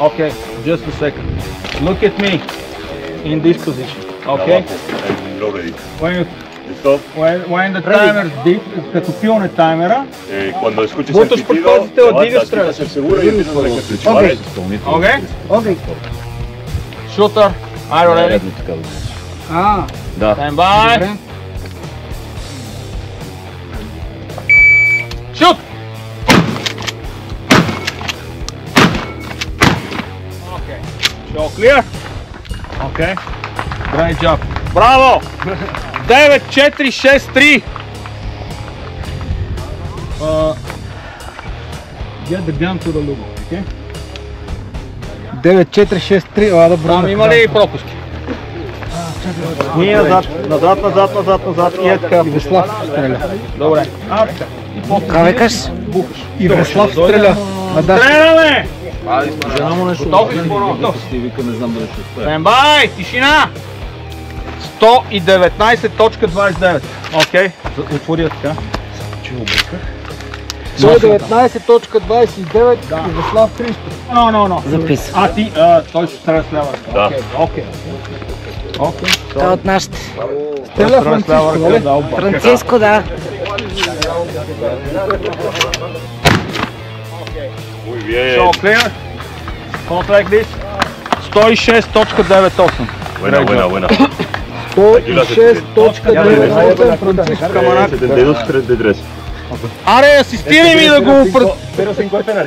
Okay, just a second. Look at me in this position. Okay? When the timer deep, като пилне таймера, буташ предпазите, дигаш, стреляш. Okay? Okay. Shooter, are you ready? Да. Stand by. Shoot! Okay. Show clear? Okay. Great job. Bravo! 9-4-6-3. Get the gun to the logo, okay? 9-4-6-3, добре. Там има ли пропуски? Ние назад и е така. Ивеслав стреля. Добре. Ка викаш? Ивеслав стреля. Стреляме! Жена му нещо Готов ли спорно? ти вика, не знам дали ще успее. Стендбай! Тишина! 119.29. Окей. Отворя така. Че обърках. 119.29, Ивеслав Христов. No. Записа. А ти, той ще стреля с лева. Да. Окей. Това е от нашите. Стреля Франциско, нали? Франциско, да. Show clear. Hold like this. 106.98. Buena. 106.98 Франциско. 72-33. Аре, асистирай ми да го...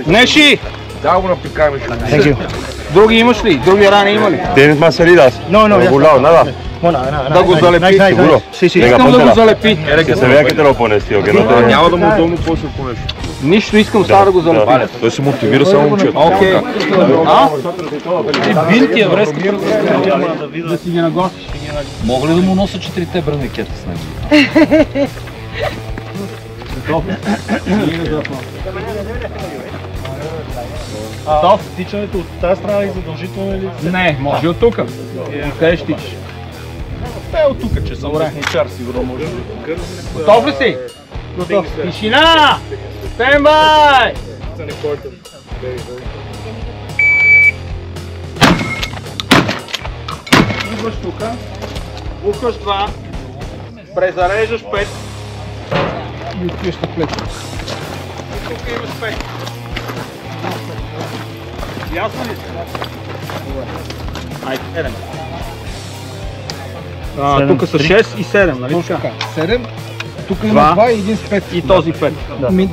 Неши! Thank you. Други имаш ли? Други рани има ли? ¿Tienes más heridas? No, ¿Por algún lado? Nada. Да го залепи. ¿Seguro? Sí, sí. Venga, Искам да го póntela. залепи. Que se vea que te lo pones, tío, que no te... Няма да му долно после понеш. Нищо, искам сега да го залепи. Той се мотивира само момчето. Окей. А? Бил ти е връзка. Да си ги нагостиш. Мога ли да му нося 4-те бранекета с него? Готов? Тичането от тази страна е задължително или? Не, може от тук. Къде ще тичаш? От тук, че съм лесничар, сигурно може. Готов ли си? Готов. Тишина! Стендбай! Идваш тук, бухаш 2, презареждаш 5 и откриеш на плечо. И тук имаш 5. Ясно ли си? Айде, 7. Тук са 6 и 7, нали така? 7. Тук има 2 и един с 5. И този 5.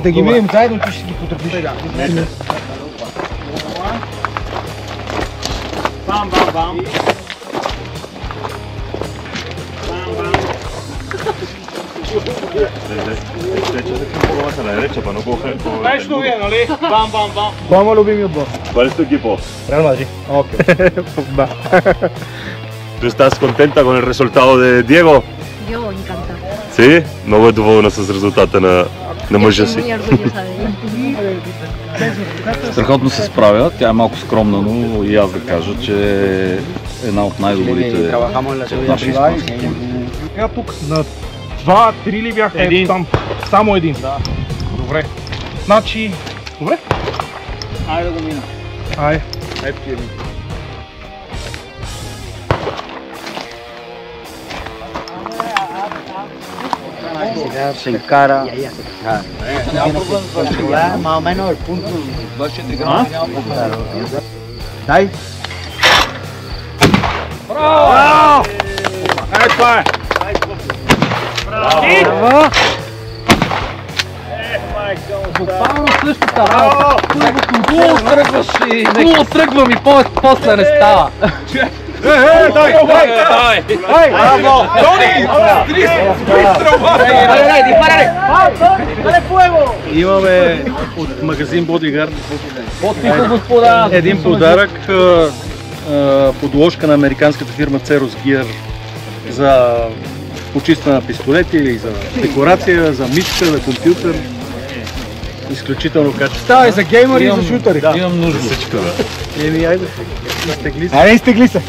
Да ги видим заедно, ти ще ги потърпиш. Бам. Нещо вие, нали? Бам. Двама любими отбор. ¿Cuál es tu equipo? Реал Мадрид. Да. ¿Tú estás contenta con el resultado de Diego? Yo encantada. Sí? Много е доволна с резултата на мъжа Muy си. orgullosa de ella. Страхотно се справя, тя е малко скромна, но и аз да кажа, че е една от най-добрите от нашия испански. Сега тук на 2-3 ли бяха? Един. Там. Само един. Да. Добре. Значи... Добре? Айде да го мина. Ай. Ето ти е ми. Сега се кара. Más o menos el punto. Дай. Браво! Ето това е. Браво! Буквално същата работа. Хубаво тръгвам и после не става. Дай! Браво! Имаме от магазин Bodyguard Подпиха господа. един подарък, подложка на американската фирма Ceros Gear за почистване на пистолети или за декорация, за мишка, за компютър. Изключително качество. Става и за геймери и за шутъри. Имам нужда всичко. Еми, айде, изтегли се. Айде, изтегли се.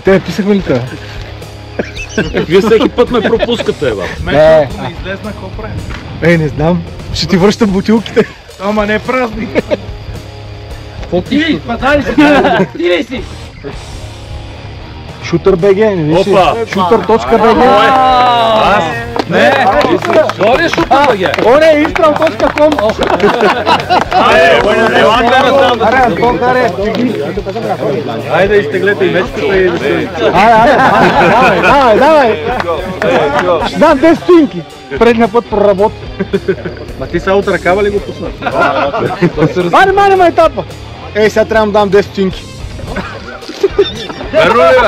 Те писахме ли това? Вие всеки път ме пропускате, бе. Не излезна копре. Не знам. Ще ти връщам бутилките. Ама не празни. Ти ли си? Шутър БГ, не виж ли? Опа! Шутър.bg. Аз? Не! Дори шутър БГ. О, не, Изстрел.com. Аре, Антон, аре. Айде изтеглете и мечката и да се... Давай. Ще дам 10 стотинки. Предния път проработи. Ма ти са от ръкава ли го пусна? Мане етапа. Ей, сега трябва да дам 10 стотинки. Верно ли, бе?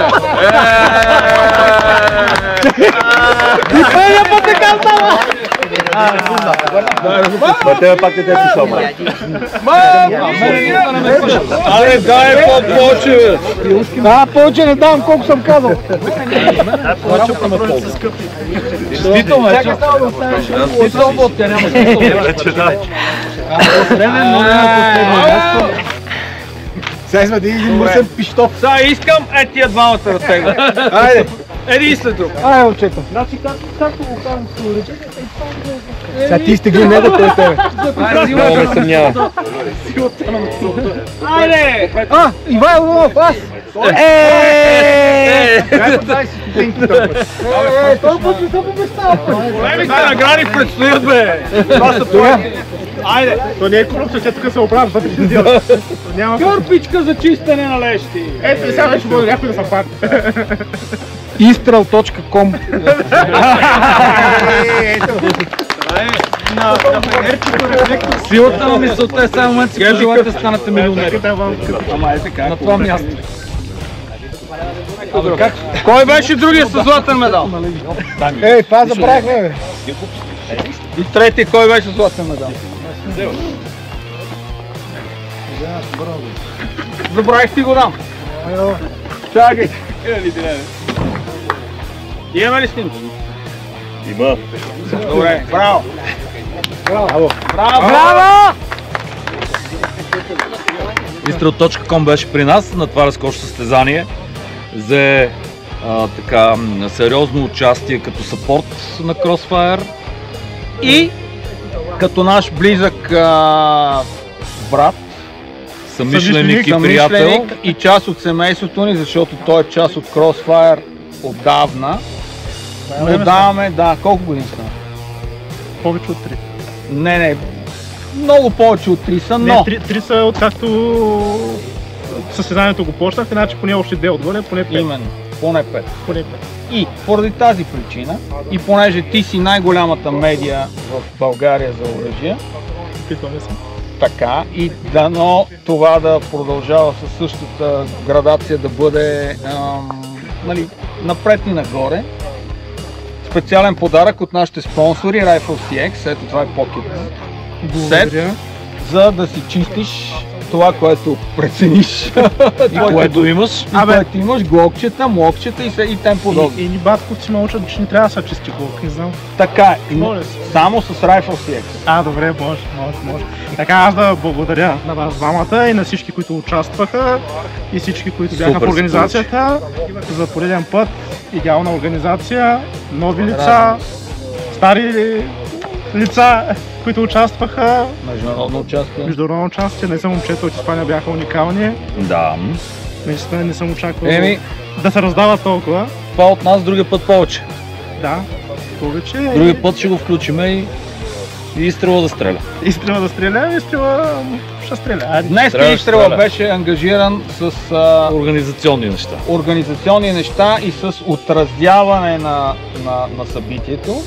И предния път така става. Ма тебе пак не те писал, ма. Абе, дай по-повече, бе. Да, повече не давам, колко съм казал. Действително, действително, тя няма смисъл. Сега сме да един мърсен пищов. Сега искам тия двамата разтегля. Айде. Еди и след друг. Айде, момчета. Значи, както го казвам, се уречете, сега ти изтегли него, той е тебе. Много ме съмнява. Айде! Ивайло Лунов, аз! Той път не съм обещал. Големите награди предстоят, бе! Това са твои. Айде! То не е корупция, че тук се оправя вътре. Кърпичка за чистене на лещи. Ето, сега вече може някой да се хване. Изстрел.com. Силата на мисълта е само момент, си пожелате да станете милионери. На това място. Кой беше другия със златен медал? Ей, това забравихме, бе. И трети, кой беше със златен медал? Забравих ти го дам. Чакай. Имаме ли снимки? Има. Добре, браво! Браво! Изстрел.com беше при нас на това разкошно състезание. Взе така сериозно участие като съпорт на Crossfire. И като наш близък брат, Съмишленик и приятел. и част от семейството ни, защото той е част от Crossfire отдавна. Отдаваме, да, колко години стана? Повече от 3. Не, много повече от 3 са, но... 3 са откакто състезанието го почнах, иначе поне още 2 отгоре, поне 5. Именно, поне 5. Поне 5. И поради тази причина, и понеже ти си най-голямата медия в България за оръжие, Питваме се. така, и дано това да продължава със същата градация, да бъде нали, напред и нагоре. Специален подарък от нашите спонсори Rifle CX, ето това е Pocket Set, за да си чистиш това, което прецениш. И което имаш. Което имаш, глокчета, мокчета и тем подобно. И ни батковци ме учат, че не трябва да се чисти глок, не знам. Така, Моля се. само с Rifle CX. Добре, може. Така, аз да благодаря на вас двамата и на всички, които участваха и всички, които бяха в организацията. За пореден път идеална организация, нови лица, стари лица, които участваха. Международно участие. Не са момчета от Испания, бяха уникални. Да. Наистина не съм очаквал Еми, да се раздават толкова. това от нас, другия път повече. Да, повече. Другия път ще го включиме и изстрела да стреля. Изстрела да стреля, изстрела ще стреля. Днес изстрела беше ангажиран с Организационни неща. и с отразяване на събитието.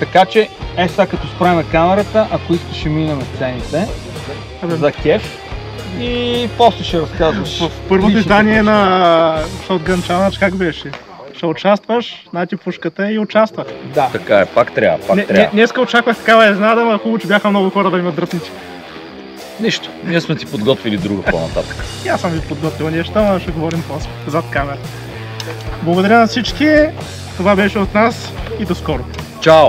Така че, сега като спреме камерата, ако искаш ще минем сцените за кеф и после ще разказваш. В първото издание на Shotgun Challenge как беше? Ще участваш, нати пушката и участвах. Да. Така е, пак трябва. Днеска очаквах такава изненада, но хубаво, че бяха много хора да ми дръпнете. Нищо, ние сме ти подготвили друга по-нататък. И аз съм ви подготвил неща, но ще говорим после, зад камера. Благодаря на всички, това беше от нас и до скоро. Чао!